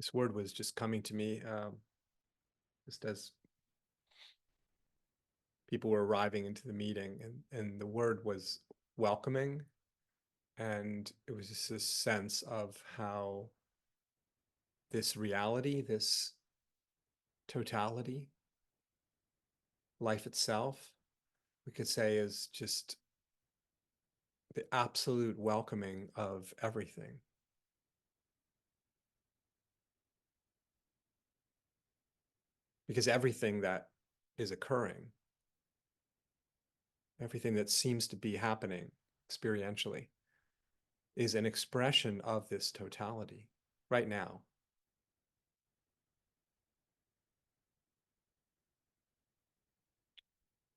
This word was just coming to me just as people were arriving into the meeting, and the word was welcoming. And it was just this sense of how this reality, this totality, life itself, we could say is just the absolute welcoming of everything. Because everything that is occurring, everything that seems to be happening experientially, is an expression of this totality right now.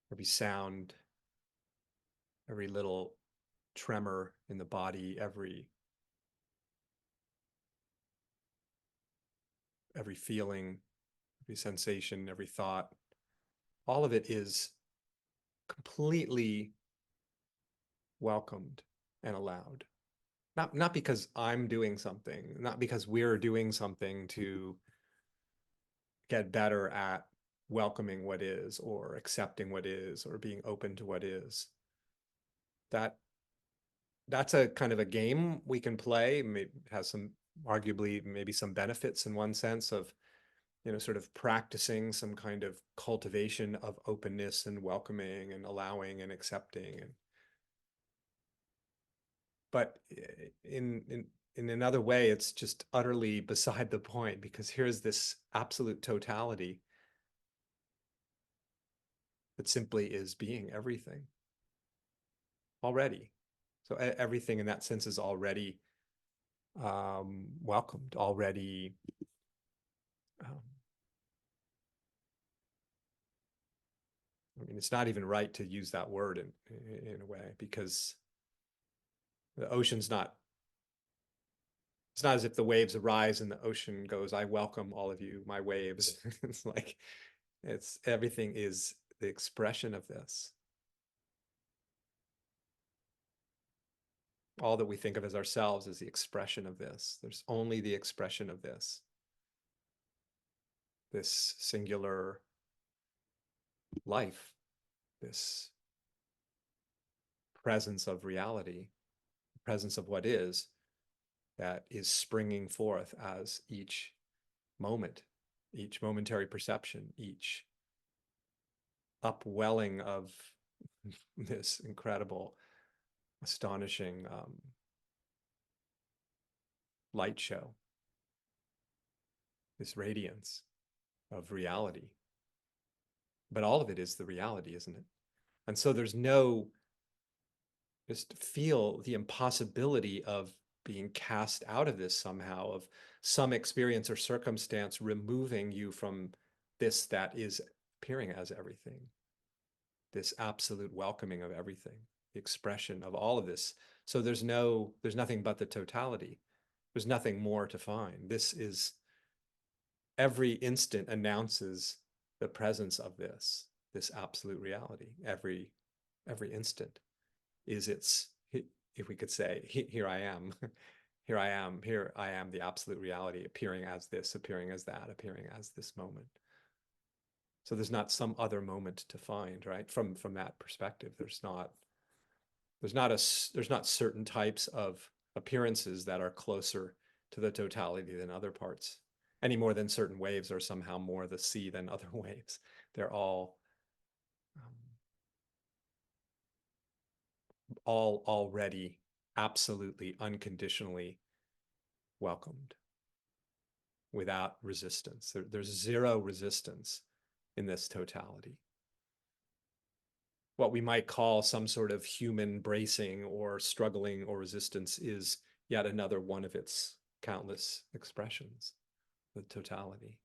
Every sound, every little tremor in the body, every feeling, every sensation, every thought, all of it is completely welcomed and allowed. Not because I'm doing something, not because we're doing something to get better at welcoming what is or accepting what is or being open to what is. That that's a kind of a game we can play. It has some arguably maybe some benefits in one sense of, sort of practicing some kind of cultivation of openness and welcoming and allowing and accepting. But in another way, it's just utterly beside the point, because here's this absolute totality that simply is being everything already. So everything in that sense is already welcomed, already um, I mean, it's not even right to use that word in a way, because the ocean's not, it's not as if the waves arise and the ocean goes, I welcome all of you, my waves. It's like, it's everything is the expression of this. All that we think of as ourselves is the expression of this. There's only the expression of this singular life, this presence of reality, presence of what is, that is springing forth as each moment, each momentary perception, each upwelling of this incredible, astonishing light show, this radiance of reality. But all of it is the reality, isn't it? And so there's no, just feel the impossibility of being cast out of this somehow, of some experience or circumstance removing you from this that is appearing as everything, this absolute welcoming of everything, the expression of all of this. So there's nothing but the totality. There's nothing more to find. This is, every instant announces the presence of this absolute reality. Every instant is its, if we could say, here I am, here I am, here I am, the absolute reality, appearing as this, appearing as that, appearing as this moment. So there's not some other moment to find, right? From that perspective, there's not certain types of appearances that are closer to the totality than other parts, any more than certain waves are somehow more the sea than other waves. They're all already absolutely unconditionally welcomed without resistance. There's zero resistance in this totality. What we might call some sort of human bracing or struggling or resistance is yet another one of its countless expressions, the totality.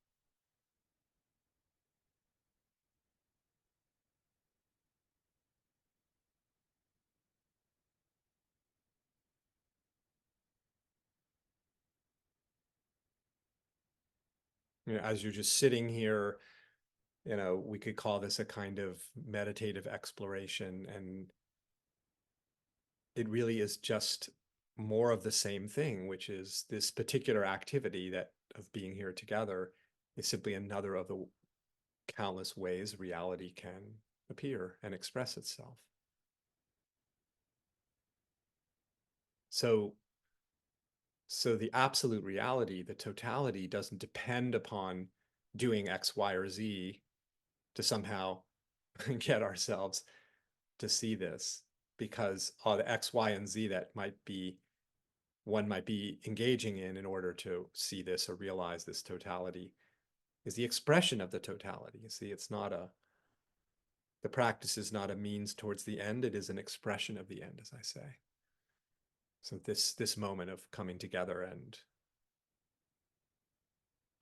As you're just sitting here, we could call this a kind of meditative exploration, and it really is just more of the same thing, which is this particular activity that of being here together is simply another of the countless ways reality can appear and express itself. So, so the absolute reality, the totality, doesn't depend upon doing X, Y, or Z to somehow get ourselves to see this, because all the X, Y, and Z that one might be engaging in order to see this or realize this totality is the expression of the totality. You see, the practice is not a means towards the end, it is an expression of the end, as I say. So this moment of coming together and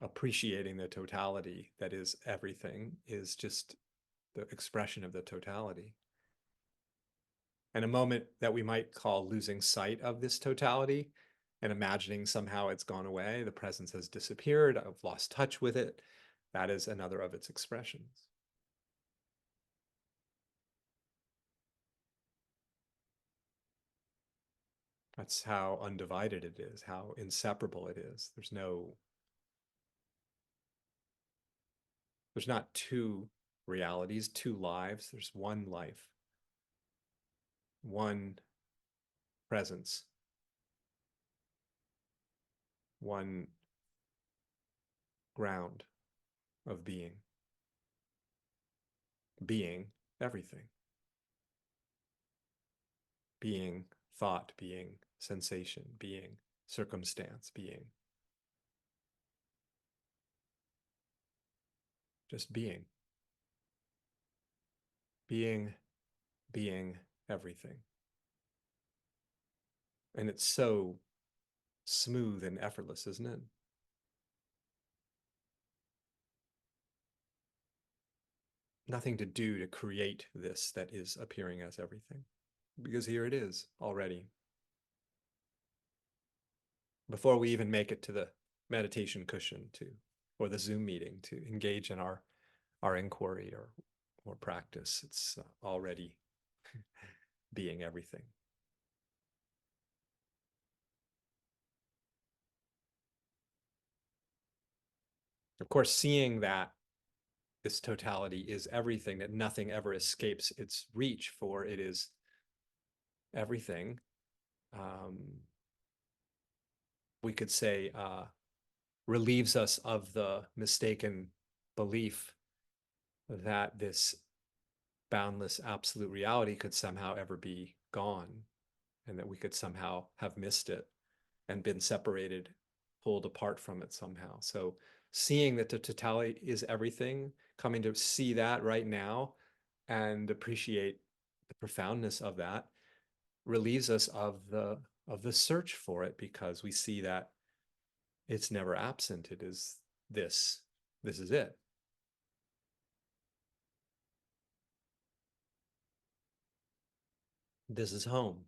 appreciating the totality that is everything is just the expression of the totality. And a moment that we might call losing sight of this totality and imagining somehow it's gone away, the presence has disappeared, I've lost touch with it, that is another of its expressions. That's how undivided it is, how inseparable it is. There's not two realities, two lives. There's one life, one presence, one ground of being everything, being thought, being sensation, being circumstance, being just being, being everything. And it's so smooth and effortless, isn't it? Nothing to do to create this that is appearing as everything, because here it is already. Before we even make it to the meditation cushion or the Zoom meeting to engage in our inquiry or practice, it's already being everything. Of course, seeing that this totality is everything, that nothing ever escapes its reach, for it is everything. We could say relieves us of the mistaken belief that this boundless absolute reality could somehow ever be gone, and that we could somehow have missed it and been separated, pulled apart from it somehow. So seeing that the totality is everything, coming to see that right now and appreciate the profoundness of that, relieves us of the search for it, because we see that it's never absent. It is this. This is it. This is home.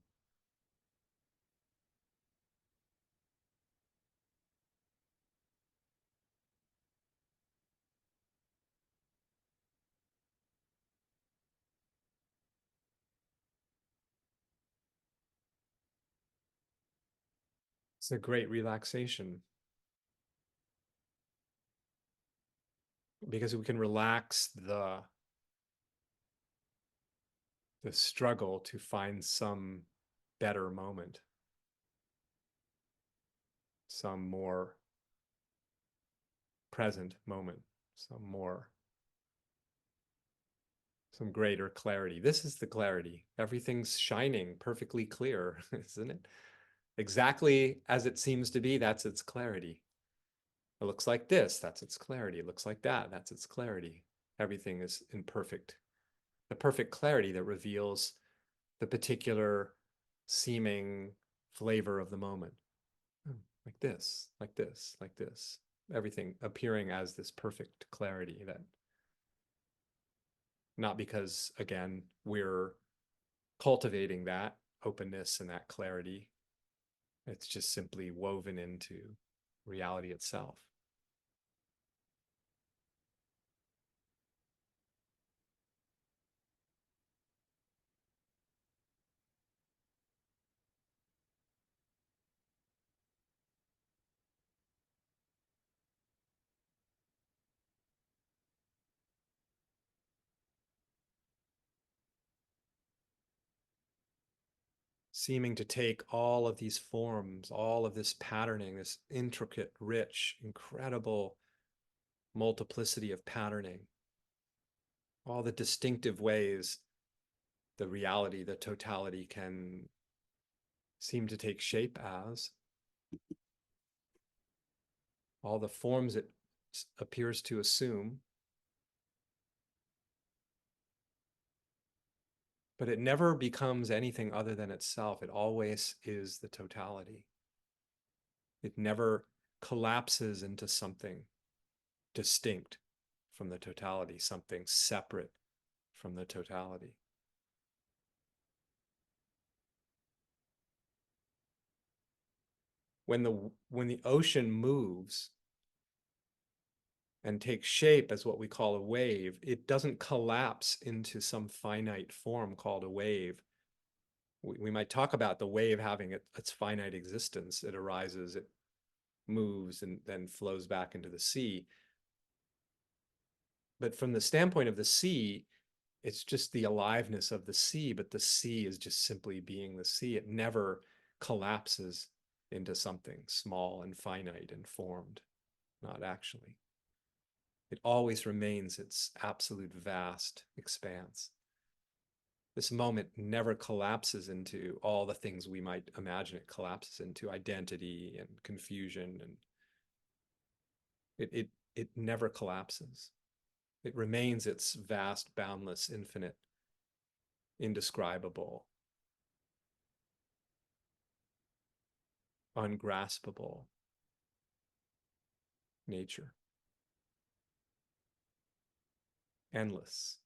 It's a great relaxation, because we can relax the struggle to find some better moment, some more present moment, some greater clarity. This is the clarity. Everything's shining perfectly clear, isn't it? Exactly as it seems to be, that's its clarity. It looks like this, that's its clarity. It looks like that, that's its clarity. Everything is in the perfect clarity that reveals the particular seeming flavor of the moment. Like this, like this, like this. Everything appearing as this perfect clarity, that not because, again, we're cultivating that openness and that clarity. It's just simply woven into reality itself. seeming to take all of these forms, all of this patterning, this intricate, rich, incredible multiplicity of patterning, all the distinctive ways the reality, the totality can seem to take shape as, all the forms it appears to assume, but it never becomes anything other than itself. It always is the totality. It never collapses into something distinct from the totality, something separate from the totality. When the ocean moves and takes shape as what we call a wave, it doesn't collapse into some finite form called a wave. We might talk about the wave having its finite existence. It arises, it moves, and then flows back into the sea. But from the standpoint of the sea, it's just the aliveness of the sea, but the sea is just simply being the sea. It never collapses into something small and finite and formed, not actually. It always remains its absolute vast expanse. This moment never collapses into all the things we might imagine it collapses into, identity and confusion, and it never collapses. It remains its vast, boundless, infinite, indescribable, ungraspable nature. Endless,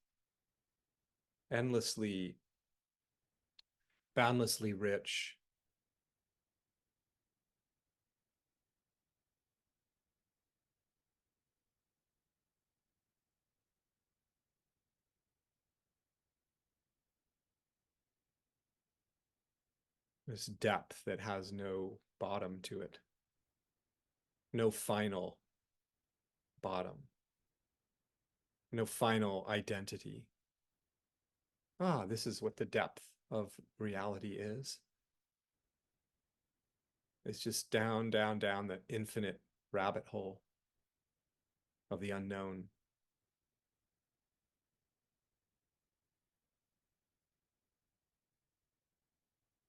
endlessly, boundlessly rich. This depth that has no bottom to it, no final bottom, no final identity. Ah, this is what the depth of reality is. It's just down, down, down the infinite rabbit hole of the unknown.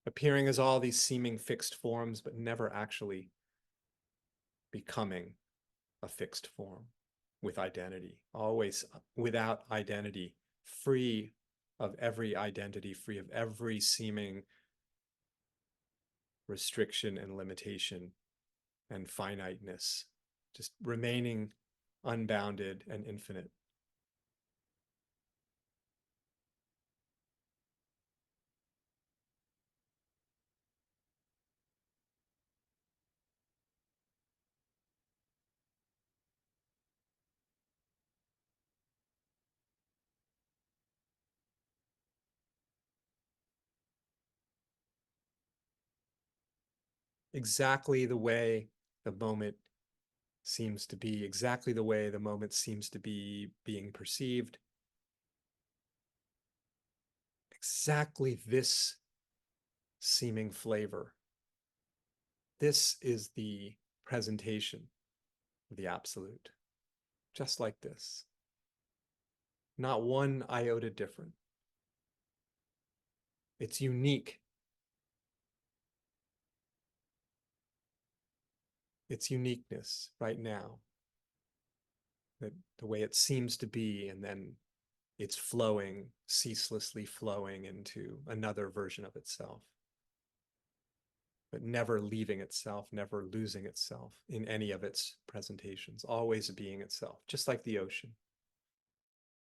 Appearing as all these seeming fixed forms, but never actually becoming a fixed form with identity, always without identity, free of every identity, free of every seeming restriction and limitation and finiteness, just remaining unbounded and infinite. Exactly the way the moment seems to be, exactly the way the moment seems to be being perceived, exactly this seeming flavor. This is the presentation of the absolute, just like this. Not one iota different. It's unique. Its uniqueness right now, that the way it seems to be, and then it's flowing, ceaselessly flowing into another version of itself, but never leaving itself, never losing itself in any of its presentations, always being itself, just like the ocean.